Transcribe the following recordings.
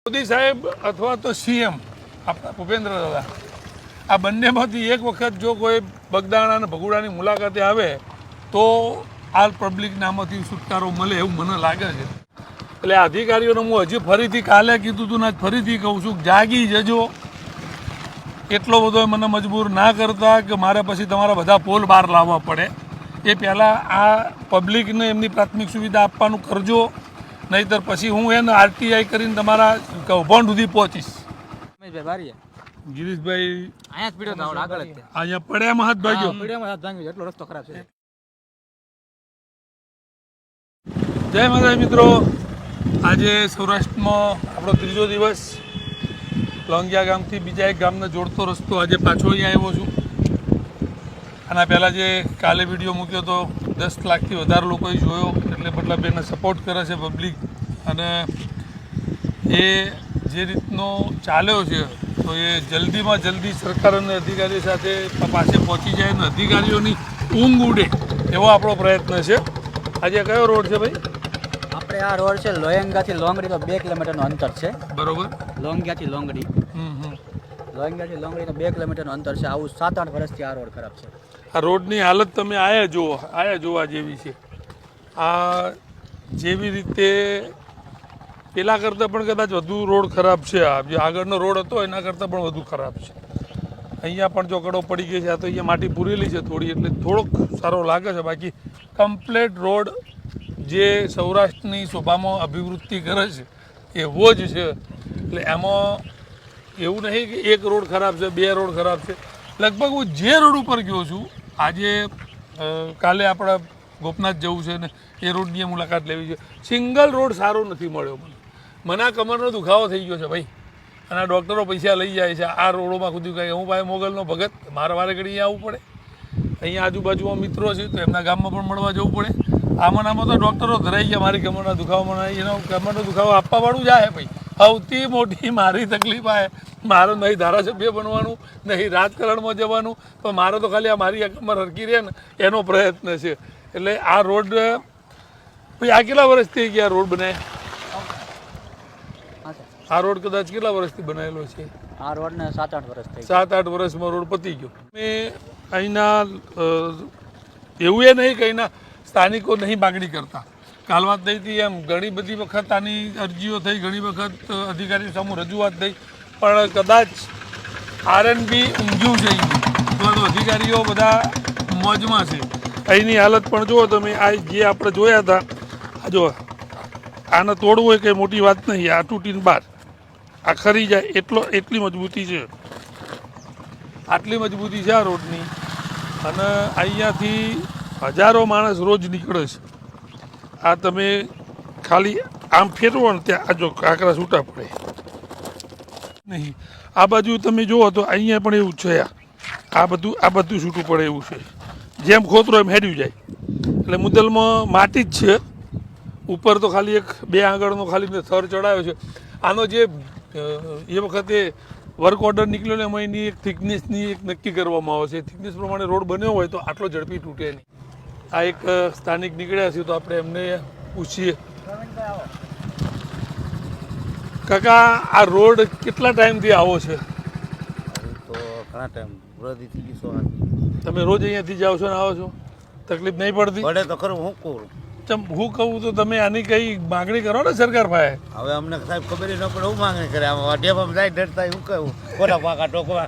મોદી સાહેબ અથવા તો સીએમ આપણા ભૂપેન્દ્ર દાદા આ બંનેમાંથી એક વખત જો કોઈ બગદાણા અને ભગુડાની મુલાકાતે આવે તો આ પબ્લિકનામાંથી છુટકારો મળે એવું મને લાગે છે. એટલે અધિકારીઓને હું હજી ફરીથી કાલે કીધું હતું ને ફરીથી કહું છું, જાગી જજો. એટલો બધો મને મજબૂર ના કરતા કે મારે પછી તમારા બધા પોલ બહાર લાવવા પડે. એ પહેલાં આ પબ્લિકને એમની પ્રાથમિક સુવિધા આપવાનું કરજો, નહીંતર પછી હું એને આરટીઆઈ કરીને તમારા કૌભાંડ સુધી પહોંચીશ. ગિરીશભાઈ અહીંયા પડ્યામાં હાથ ભાગ્યો. એટલો રસ્તો ખરાબ છે. જય માતાજી મિત્રો, આજે સૌરાષ્ટ્રમાં આપણો ત્રીજો દિવસ. લોંગિયા ગામથી બીજા એક ગામને જોડતો રસ્તો આજે પાછો અહીંયા આવ્યો છું. આના પહેલાં જે કાલે વિડીયો મૂક્યો તો 10 લાખથી વધારે લોકોએ જોયો, એટલે મતલબ એને સપોર્ટ કરે છે પબ્લિક. અને એ જે રીતનો ચાલ્યો છે તો એ જલ્દીમાં જલ્દી સરકાર અને અધિકારીઓ સાથે પાસે પહોંચી જાય અને અધિકારીઓની ઊંઘ ઉડે એવો આપણો પ્રયત્ન છે. આજે કયો રોડ છે ભાઈ? આપણે આ રોડ છે લોયંગાથી લોંગડી, તો 2 કિલોમીટરનું અંતર છે. બરોબર. લોંગિયાથી લોંગડી, લોંગિયાથી લોંગડી તો 2 કિલોમીટરનું અંતર છે. આવું 7-8 વર્ષથી આ રોડ ખરાબ છે. આ રોડની હાલત તમે આયા જોવા જેવી છે. આ જેવી રીતે પેલા કરતાં પણ કદાચ વધુ રોડ ખરાબ છે. આ જે આગળનો રોડ હતો એના કરતાં પણ વધુ ખરાબ છે. અહીંયા પણ ચોકડો પડી ગઈ છે. આ તો અહીંયા માટી પૂરેલી છે થોડી, એટલે થોડોક સારો લાગે છે. બાકી કમ્પ્લેટ રોડ જે સૌરાષ્ટ્રની શોભામાં અભિવૃદ્ધિ કરે છે એવો જ છે. એટલે એમાં એવું નહીં કે એક રોડ ખરાબ છે, 2 રોડ ખરાબ છે. લગભગ હું જે રોડ ઉપર ગયો છું, આજે કાલે આપણા ગોપનાથ જવું છે ને એ રોડની મુલાકાત લેવી છે. સિંગલ રોડ સારો નથી મળ્યો મને આ કમરનો દુખાવો થઈ ગયો છે ભાઈ. અને આ ડૉક્ટરો પૈસા લઈ જાય છે આ રોડોમાં કૂદી કહે હું ભાઈ મોગલનો ભગત, મારે વારે ઘડી આવવું પડે. અહીંયા આજુબાજુમાં મિત્રો છે તો એમના ગામમાં પણ મળવા જવું પડે. આમાં તો ડૉક્ટરો ધરાઈ ગયા મારી કમરના દુખાવામાં. એનો કમરનો દુખાવો આપવાવાળું જાય ભાઈ. સૌથી મોટી મારી તકલીફ આ મારે નહીં ધારાસભ્ય બનવાનું, નહીં રાજકારણમાં જવાનું, પણ મારે તો ખાલી આ મારી આ કમર હરકી રહે ને એનો પ્રયત્ન છે. એટલે આ રોડ ભાઈ આ કેટલા વર્ષથી ગયા રોડ બનાવ્યા? આ રોડ કદાચ કેટલા વર્ષથી બનાવેલો છે? આ રોડને 7-8 વર્ષ થઈ. 7-8 વર્ષમાં રોડ પતી ગયો. મેં અહીંના એવું એ નહીં કે અહીંના સ્થાનિકો નહીં માગણી કરતા. કાલ વાત થઈ હતી એમ ઘણી બધી વખત આની અરજીઓ થઈ, ઘણી વખત અધિકારીઓ સામે રજૂઆત થઈ, પણ કદાચ આરએનબી ઊંઘ્યું છે તો અધિકારીઓ બધા મોજમાં છે. અહીંની હાલત પણ જુઓ તમે. આ જે આપણે જોયા હતા, આ જો આને તોડવું હોય કંઈ મોટી વાત નહીં. આ તૂટીને બહાર આ ખરી જાય એટલી મજબૂતી છે. આટલી મજબૂતી છે આ રોડની. અને અહીંયાથી હજારો માણસ રોજ નીકળે છે. આ તમે ખાલી આમ ફેરવો ને ત્યાં આ જો કાંકરા છૂટા પડે નહીં. આ બાજુ તમે જુઓ તો અહીંયા પણ એવું છે. આ બધું છૂટું પડે એવું છે. જેમ ખોતરો એમ હેડ્યું જાય. એટલે મુદ્દલમાં માટી જ છે. ઉપર તો ખાલી 1-2 આંગળનો ખાલી મેં થર ચડાવ્યો છે. આનો જે એ વખતે વર્ક ઓર્ડર નીકળ્યો ને એમાં એની એક થિકનેસની એક નક્કી કરવામાં આવે છે. થિકનેસ પ્રમાણે રોડ બન્યો હોય તો આટલો ઝડપી તૂટે નહીં. આ એક સ્થાનિક નીકળ્યા છે તો આપણે એમને પૂછીએ. કાકા, આ રોડ કેટલા ટાઈમથી આવો છે? તો ઘણા ટાઈમ રોજથી થઈ ગયું. તમે રોજ અહીંયાથી જાઓ છો ને આવો છો? તકલીફ નહીં પડતી? પડે તો ખરું. હું કહું હું કહું તો તમે આની કઈ માગણી કરો ને સરકાર પાસે. હવે અમને સાહેબ ખબર ન પડે હું માંગણી કરે. આમાં ડેપમ જાય ડરતા હું કહું ખોટા પાકા ટોકવા.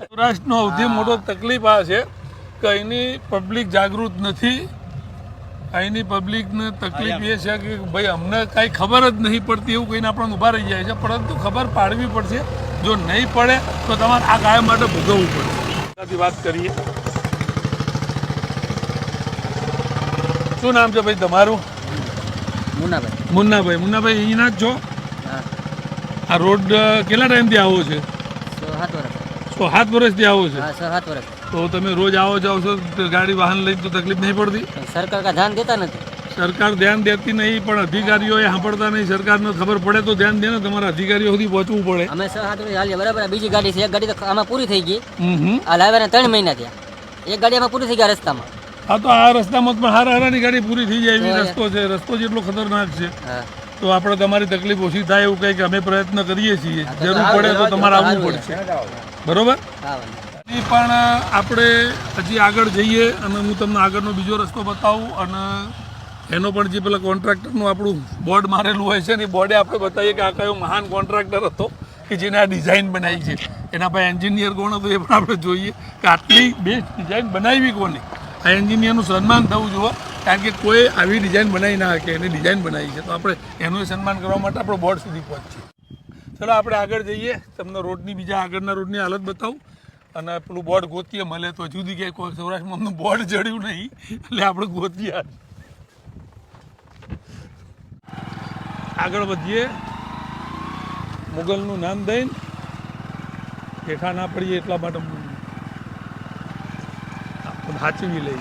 સૌરાષ્ટ્રનો સૌથી મોટો તકલીફ આ છે કે અહીંની પબ્લિક જાગૃત નથી. અહીંની પબ્લિકને તકલીફ એ છે કે ભાઈ અમને કાંઈ ખબર જ નહીં પડતી એવું કહીને આપણને ઊભા રહી જાય છે. પરંતુ ખબર પાડવી પડશે. જો નહીં પડે તો તમારે આ કાયમ માટે ભોગવવું પડશે. વાત કરીએ. શું નામ છે ભાઈ તમારું? મુન્નાભાઈ. મુન્નાભાઈ અહીંના જ છો? આ રોડ કેટલા ટાઈમથી આવો છે? 7 વર્ષથી આવો છે? 7 વર્ષ. તો તમે રોજ આવો જાઓ છો ગાડી વાહન લઈને, તો તકલીફ નહીં પડતી? સરકાર કા ધ્યાન દેતા નથી. સરકાર ધ્યાન દેતી નહીં, પણ અધિકારીઓ એ સાંભળતા નહીં. સરકારને ખબર પડે તો ધ્યાન દે ને. તમારા અધિકારીઓ સુધી પહોંચવું પડે. અમે 7 વર્ષ હાલીએ બરાબર. બીજી ગાડી છે, એક ગાડી તો આમાં પૂરી થઈ ગઈ. આ લાવ્યા 3 મહિના થયા. એક ગાડી આમાં પૂરી થઈ ગયા રસ્તામાં. હા, તો આ રસ્તામાં પણ હારાની ગાડી પૂરી થઈ જાય એવી રસ્તો છે. રસ્તો જેટલો ખતરનાક છે. તો આપણે તમારી તકલીફ ઓછી થાય એવું કંઈક અમે પ્રયત્ન કરીએ છીએ. જરૂર પડે તો તમારે આવવું પડશે, બરોબર? હા એ પણ આપણે હજી આગળ જઈએ અને હું તમને આગળનો બીજો રસ્તો બતાવું અને એનો પણ જે પેલા કોન્ટ્રાક્ટરનું આપણું બોર્ડ મારેલું હોય છે ને એ બોર્ડે આપણે બતાવીએ કે આ કયો મહાન કોન્ટ્રાક્ટર હતો કે જેને આ ડિઝાઇન બનાવી છે. એના પાસે એન્જિનિયર કોણ હતો એ પણ આપણે જોઈએ કે આટલી બેસ્ટ ડિઝાઇન બનાવી કોને. આ એન્જિનિયરનું સન્માન થવું જોઈએ, કારણ કે કોઈ આવી ડિઝાઇન બનાવી ના શકે, એની ડિઝાઇન બનાવી છે તો આપણે એનું સન્માન કરવા માટે આપણો બોર્ડ સુધી પહોંચીએ. ચલો આપણે આગળ જઈએ, તમને રોડની બીજા આગળના રોડની હાલત બતાવું અને પેલું બોર્ડ ગોતીએ મળે તો જુદી ક્યાંય કોઈ સૌરાષ્ટ્રમાં અમને બોર્ડ જડ્યું નહીં એટલે આપણે ગોતીએ. આગળ વધીએ, મુગલનું નામ દઈને હેઠા ના પડીએ એટલા માટે સાચવી લઈ.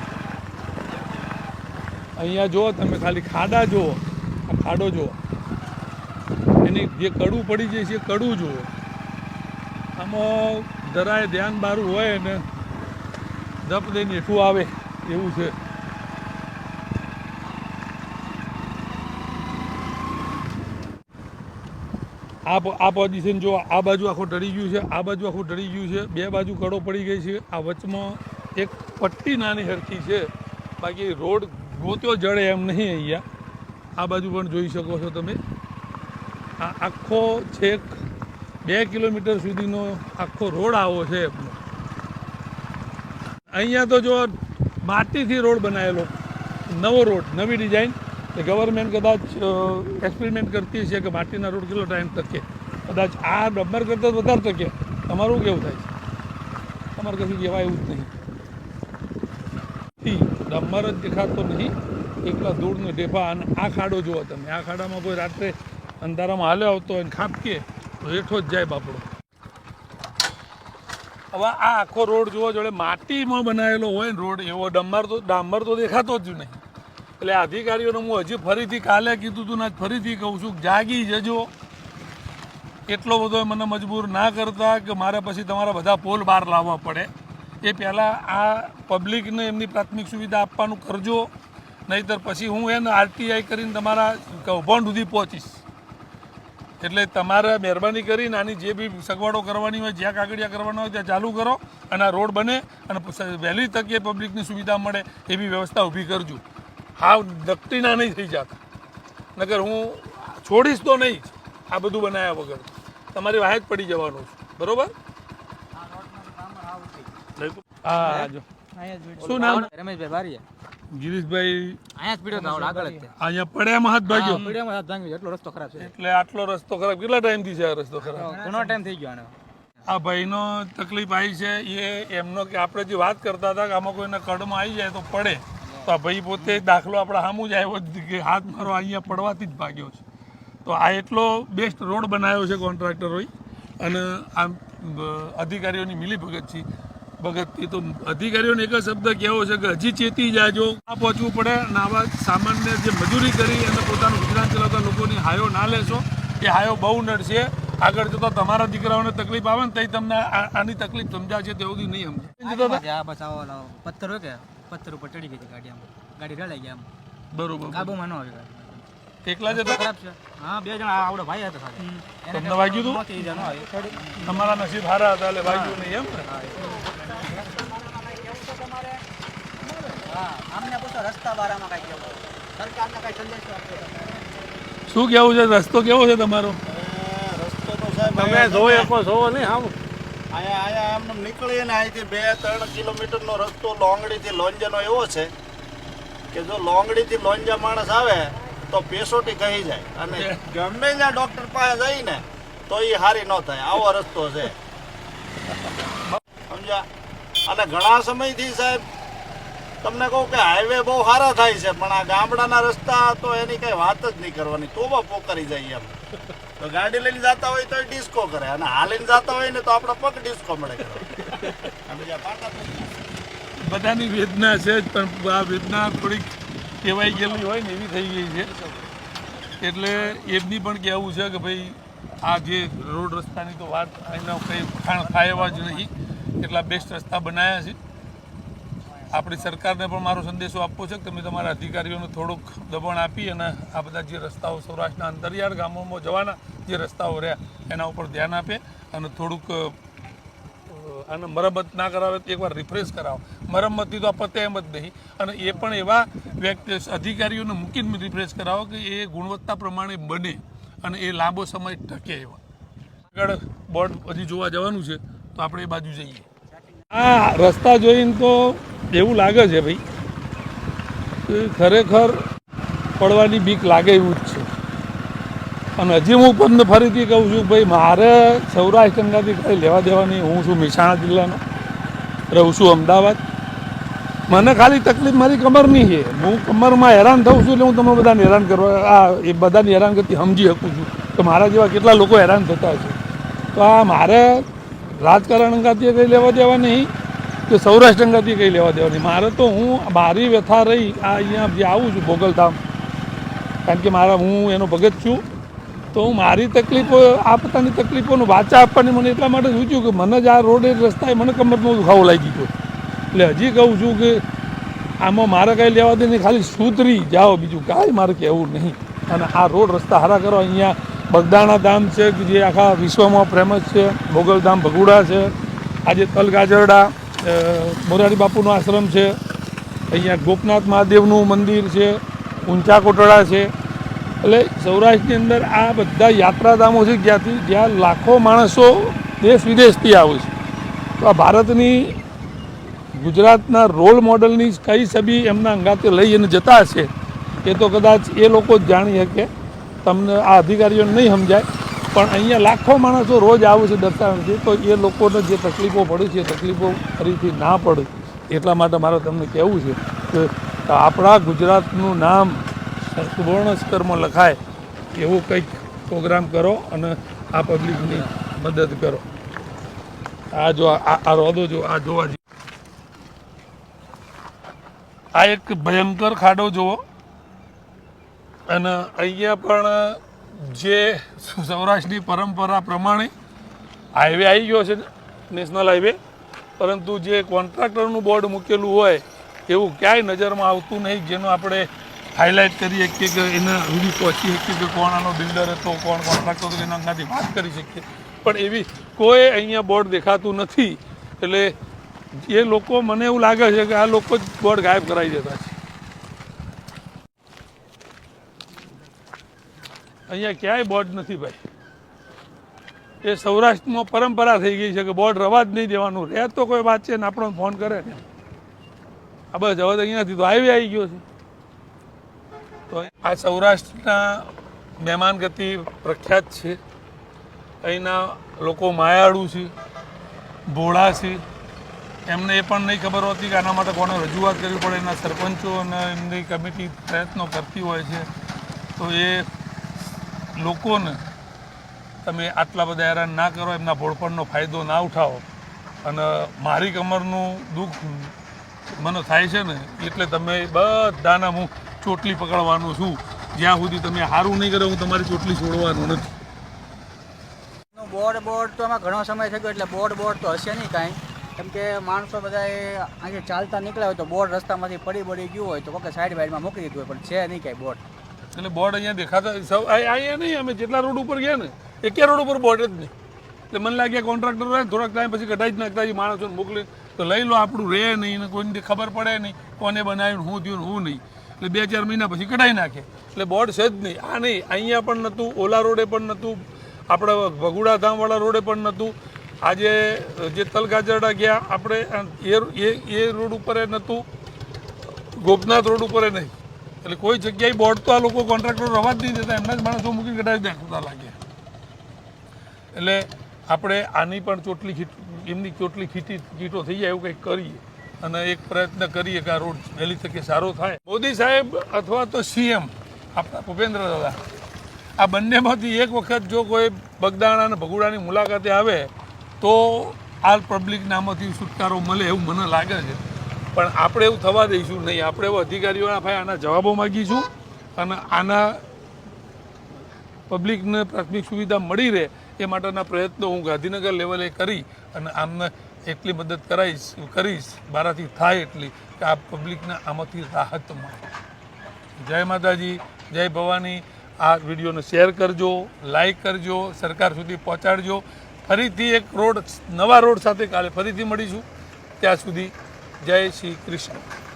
અહીંયા જુઓ તમે, ખાલી ખાડા જુઓ, આ ખાડો જુઓ, એની જે કડું પડી જાય છે એ કડું જુઓ. આમાં જરાય ધ્યાન બારું હોય ને ધપ દઈને હેઠું આવે એવું છે. આ પોઝિશન જો, આ બાજુ આખું ઢળી ગયું છે, આ બાજુ આખું ઢળી ગયું છે, બે બાજુ કડો પડી ગઈ છે. આ વચમાં એક પટ્ટી નાની હરખી છે, બાકી રોડ ગોત્યો જડે એમ નહીં. અહીંયા આ બાજુ પણ જોઈ શકો છો તમે, આ આખો છેક 2 કિલોમીટર સુધીનો આખો રોડ આવો છે. અહીંયા તો જો માટીથી રોડ બનાવેલો, નવો રોડ, નવી ડિઝાઇન. ગવર્મેન્ટ કદાચ એક્સપેરિમેન્ટ કરતી છે કે માટીના રોડ કેટલો ટાઈમ ટકે, કદાચ આ ડમ્બર કરતાં વધારે ટકે. તમારું કેવું થાય છે? તમારે કશું કહેવાય એવું જ નહીં. ડમ્બર જ દેખાતો નહીં, એકલા ધૂળનો ઢેફા. અને આ ખાડો જુઓ તમે, આ ખાડામાં કોઈ રાત્રે અંધારામાં હાલ્યો આવતો હોય ને ખાપકે તો હેઠો જ જાય બાપડો. હવે આ આખો રોડ જુઓ, જોડે માટીમાં બનાવેલો હોય ને રોડ, એવો ડામર તો દેખાતો જ નહીં. એટલે અધિકારીઓને હું હજી ફરીથી કાલે કીધું હતું ને આજ ફરીથી કહું છું, જાગી જજો. એટલો બધો મને મજબૂર ના કરતા કે મારે પછી તમારા બધા પોલ બહાર લાવવા પડે. એ પહેલાં આ પબ્લિકને એમની પ્રાથમિક સુવિધા આપવાનું કરજો, નહીંતર પછી હું એને આરટીઆઈ કરીને તમારા કૌભાંડ સુધી પહોંચીશ. એટલે તમારે મહેરબાની કરીને આની જે બી સગવડો કરવાની હોય, જ્યાં કાગળિયા કરવાના હોય ત્યાં ચાલુ કરો અને આ રોડ બને અને વહેલી તકે પબ્લિકની સુવિધા મળે એવી વ્યવસ્થા ઊભી કરજો. હાવ નકટીના નહીં થઈ જતા, નકર હું છોડીશ તો નહીં જ. આ બધું બનાવ્યા વગર તમારી વાહે જ પડી જવાનું છે, બરોબર? હા જો, શું નામ? રમેશભાઈ બારીયા. ગિરીશભાઈ અહીંયા જ પીડ્યો હતો, આગળ જ છે. અહીંયા પડ્યામાં હાથ ભાગ્યો, પીડ્યામાં હાથ ભાંગ્યો, એટલો રસ્તો ખરાબ છે. એટલે આટલો રસ્તો ખરાબ. કેટલા ટાઈમથી છે આ રસ્તો ખરાબ? ઘણો ટાઈમ થઈ ગયો આનો. આ ભાઈનો તકલીફ આવી છે એ એમનો કે આપણે જે વાત કરતા હતા કે આમાં કોઈને કડમાં આવી જાય તો પડે, તો આ ભાઈ પોતે દાખલો આપણે સામું જ આવ્યો કે હાથ મારો અહીંયા પડવાથી જ ભાગ્યો છે. તો આ એટલો બેસ્ટ રોડ બનાવ્યો છે કોન્ટ્રાક્ટરોએ અને આમ અધિકારીઓની મિલીભગતથી. તો અધિકારીઓને એક જ શબ્દ કહેવો છે કે હજી ચેતી જાજો, આ પહોંચવું પડે અને આવા સામાન્ય જે મજૂરી કરી અને પોતાનું ગુજરાન ચલાવતા લોકોની હાયો ના લેશો. એ હાયો બહુ નડશે. આગળ જતા તમારા દીકરાઓને તકલીફ આવે ને તો તમને આની તકલીફ સમજાશે, તેવું નહીં સમજે. બસ આવો પથ્થર હોય કે પથ્થર ઉપર ચડી ગઈ ગાડી, આમ ગાડી રડાઈ ગયા, આમ બરોબર. કાબુમાં ન આવી ગાડી. એકલા જ ખરાબ છે. હા, 2 જણા આવડો ભાઈ હતા સાથે. તમને વાગ્યું હતું? તમારા નસીબ સારા હતા એટલે વાગ્યું નહીં એમ ને? શું કેવું છે? રસ્તો કેવો છે તમારો? તમે જોઈ શકો છો નહીં? આમ અહીંયા આમ નીકળીને અહીંથી 2-3 કિલોમીટરનો રસ્તો લોંગડીથી લોંજાનો એવો છે કે જો લોંગડીથી લોંજા માણસ આવે તો પેસોટી કહી જાય અને ગમે ત્યાં ડૉક્ટર પાસે જઈને તો એ હારી ન થાય. આવો રસ્તો છે, સમજ્યા? અને ઘણા સમયથી સાહેબ તમને કહું કે હાઈવે બહુ સારા થાય છે, પણ આ ગામડાના રસ્તા તો એની કઈ વાત જ નહીં કરવાની. તોબા પોકારી જાય એમ. તો ગાડી લઈને જતા હોય તો ડિસ્કો કરે અને હાલીને જતા હોય ને તો આપણો પગ ડિસ્કો મળે. બધાની વેદના છે જ, પણ આ વેદના થોડીક કહેવાઈ ગયેલી હોય ને એવી થઈ ગઈ છે. એટલે એમની પણ કહેવું છે કે ભાઈ આ જે રોડ રસ્તાની તો વાત અહીંનો કંઈ વખાણ થાય એવા જ નહીં. એટલા બેસ્ટ રસ્તા બનાવ્યા છે. આપણી સરકારને પણ મારો સંદેશો આપવો છે કે તમે તમારા અધિકારીઓને થોડુંક દબાણ આપી અને આ બધા જે રસ્તાઓ સૌરાષ્ટ્રના અંતરિયાળ ગામોમાં જવાના જે રસ્તાઓ રહ્યા એના ઉપર ધ્યાન આપે અને થોડુંક આને મરમ્મત ના કરાવે તો એકવાર રિફ્રેશ કરાવો. મરમ્મતથી તો આ પતે એમ જ નહીં, અને એ પણ એવા વ્યક્તિ અધિકારીઓને મૂકીને રિફ્રેશ કરાવો કે એ ગુણવત્તા પ્રમાણે બને અને એ લાંબો સમય ટકે એવા. આગળ બોર્ડ હજી જોવા જવાનું છે તો આપણે એ બાજુ જઈએ. આ રસ્તા જોઈને તો એવું લાગે છે ભાઈ કે ખરેખર પડવાની બીક લાગે એવું જ છે. અને હજી હું પણ ફરીથી કહું છું ભાઈ, મારે સૌરાષ્ટ્ર અંગાથી કંઈ લેવા દેવા નહીં. હું છું મહેસાણા જિલ્લાનો, રહું છું અમદાવાદ. મને ખાલી તકલીફ મારી કમરની છે. હું કમરમાં હેરાન થઉં છું એટલે હું તમે બધાને હેરાન કરવા એ બધાની હેરાનગતિ સમજી શકું છું કે મારા જેવા કેટલા લોકો હેરાન થતા છે. તો આ મારે રાજકારણ અંગાથી કંઈ લેવા દેવા નહીં કે સૌરાષ્ટ્ર અંગાથી કંઈ લેવા દેવા નહીં. મારે તો હું મારી વ્યથા રહી આ અહીંયા જે આવું છું ભોગલધામ, કારણ કે હું એનો ભગત છું. તો હું મારી તકલીફો આ પોતાની તકલીફોનું વાચા આપવાની મને એટલા માટે સૂચ્યું કે મને જ આ રોડ રસ્તાએ મને કમરનો દુખાવો લાગી ગયો. એટલે હજી કહું છું કે આમાં મારે કંઈ લેવા દે નહીં, ખાલી સુધરી જાઓ, બીજું કાંઈ મારે કહેવું નહીં. અને આ રોડ રસ્તા સારા કરો. અહીંયા બગદાણા ધામ છે કે જે આખા વિશ્વમાં ફેમસ છે, મોગલધામ ભગુડા છે, આજે તલગાજરડા મોરારી બાપુનો આશ્રમ છે, અહીંયા ગોપનાથ મહાદેવનું મંદિર છે, ઊંચા કોટડા છે. એટલે સૌરાષ્ટ્રની અંદર આ બધા યાત્રાધામો છે જ્યાં લાખો માણસો દેશ વિદેશથી આવે છે. તો આ ભારતની ગુજરાતના રોલ મોડલની કઈ છબી એમના અંગાતે લઈ અને જતા હશે એ તો કદાચ એ લોકો જ જાણી શકે, તમને આ અધિકારીઓને નહીં સમજાય. પણ અહીંયા લાખો માણસો રોજ આવે છે, દર્શાવે છે. તો એ લોકોને જે તકલીફો પડે છે એ તકલીફો ફરીથી ના પડે એટલા માટે મારે તમને કહેવું છે કે આપણા ગુજરાતનું નામ સુવર્ણ અક્ષરમાં લખાય એવું કંઈક પ્રોગ્રામ કરો અને આ પબ્લિકની મદદ કરો. આ જો આ રોદો જો આ જોવા જેવો, આ એક ભયંકર ખાડો જુઓ. અને અહીંયા પણ જે સૌરાષ્ટ્રની પરંપરા પ્રમાણે હાઈવે આવી ગયો છે, નેશનલ હાઈવે, પરંતુ જે કોન્ટ્રાક્ટરનું બોર્ડ મૂકેલું હોય એવું ક્યાંય નજરમાં આવતું નહીં, જેનો આપણે હાઇલાઇટ કરી શકીએ કે એને સુધી પહોંચી શકીએ કે કોણ આનો બિલ્ડર હતો, કોણ કોન્ટ્રાક્ટર હતો, એના અંગાથી વાત કરી શકીએ. પણ એવી કોઈ અહીંયા બોર્ડ દેખાતું નથી. એટલે એ લોકો, મને એવું લાગે છે કે આ લોકો જ બોર્ડ ગાયબ કરાવી દેતા છે. અહીંયા ક્યાંય બોર્ડ નથી ભાઈ. એ સૌરાષ્ટ્રમાં પરંપરા થઈ ગઈ છે કે બોર્ડ રવા જ નહીં દેવાનું. રહે તો કોઈ વાત છે ને આપણો ફોન કરે ને આ બસ. હવે તો અહીંયાથી તો હાઈવે આવી ગયો છે. તો આ સૌરાષ્ટ્રના મહેમાન ગતિ પ્રખ્યાત છે. અહીંના લોકો માયાળુ છે, ભોળા છે. એમને એ પણ નહીં ખબર હોતી કે આના માટે કોને રજૂઆત કરવી પડે. એના સરપંચો અને એમની કમિટી પ્રયત્નો કરતી હોય છે. તો એ લોકોને તમે આટલા બધા હેરાન ના કરો, એમના ભોળપણનો ફાયદો ના ઉઠાવો. અને મારી કમરનું દુઃખ મને થાય છે ને એટલે તમે બધાના હું ચોટલી પકડવાનું છું. જ્યાં સુધી તમે સારું નહીં કરો હું તમારી ચોટલી છોડવાનું નથી. બોર્ડ તો આમાં ઘણો સમય થઈ ગયો એટલે બોર્ડ તો હશે નહીં કાંઈ. કેમ કે માણસો બધા અહીંયા ચાલતા નીકળ્યા હોય તો બોર્ડ રસ્તામાંથી પડી ગયું હોય તો કોઈ સાઈડમાં મૂકી દીધું હોય, પણ છે નહીં કાંઈ બોર્ડ. એટલે બોર્ડ અહીંયા દેખાતા અહીંયા નહીં. અમે જેટલા રોડ ઉપર ગયા ને એકે રોડ ઉપર બોર્ડ જ નહીં. એટલે મને લાગ્યા કોન્ટ્રાક્ટર હોય થોડાક ટાઈમ પછી કઢાઈ જ નાખતા માણસોને મોકલી તો લઈ લો, આપણું રહે નહીં ને કોઈને ખબર પડે નહીં કોને બનાવ્યું, શું થયું હું નહીં. એટલે 2-4 મહિના પછી કઢાઈ નાખે. એટલે બોર્ડ છે જ નહીં. આ નહીં, અહીંયા પણ નહોતું, ઓલા રોડે પણ નહોતું, આપણે ભગુડા ધામવાળા રોડે પણ નહોતું. આજે જે તલગાજરડા ગયા આપણે એ રોડ ઉપર નહોતું, ગોપનાથ રોડ ઉપર નહીં. એટલે કોઈ જગ્યાએ બોર્ડ તો આ લોકો કોન્ટ્રાક્ટર રવા જ નહીં દેતા, એમના જ માણસો મૂકી કઢાવી નાખતા લાગ્યા. એટલે આપણે આની પણ એમની ચોટલી કીટો થઈ જાય એવું કંઈક કરીએ અને એક પ્રયત્ન કરીએ કે આ રોડ વહેલી તકે સારો થાય. મોદી સાહેબ અથવા તો સીએમ આપણા ભૂપેન્દ્ર દાદા, આ બંનેમાંથી એક વખત જો કોઈ બગદાણા અને ભગુડાની મુલાકાતે આવે તો આ પબ્લિકને આમાંથી છુટકારો મળે એવું મને લાગે છે. પણ આપણે એવું થવા દઈશું નહીં. આપણે એવું અધિકારીઓના ભાઈ આના જવાબો માગીશું અને આના પબ્લિકને પ્રાથમિક સુવિધા મળી રહે એ માટેના પ્રયત્નો હું ગાંધીનગર લેવલે કરી અને આમને એટલી મદદ કરીશ મારાથી થાય એટલી કે આ પબ્લિકને આમાંથી રાહત મળે. જય માતાજી, જય ભવાની. આ વિડીયોને શેર કરજો, લાઈક કરજો, સરકાર સુધી પહોંચાડજો. ફરીથી એક નવા રોડ સાથે કાલે ફરીથી મળીશું. ત્યાં સુધી જય શ્રી કૃષ્ણ.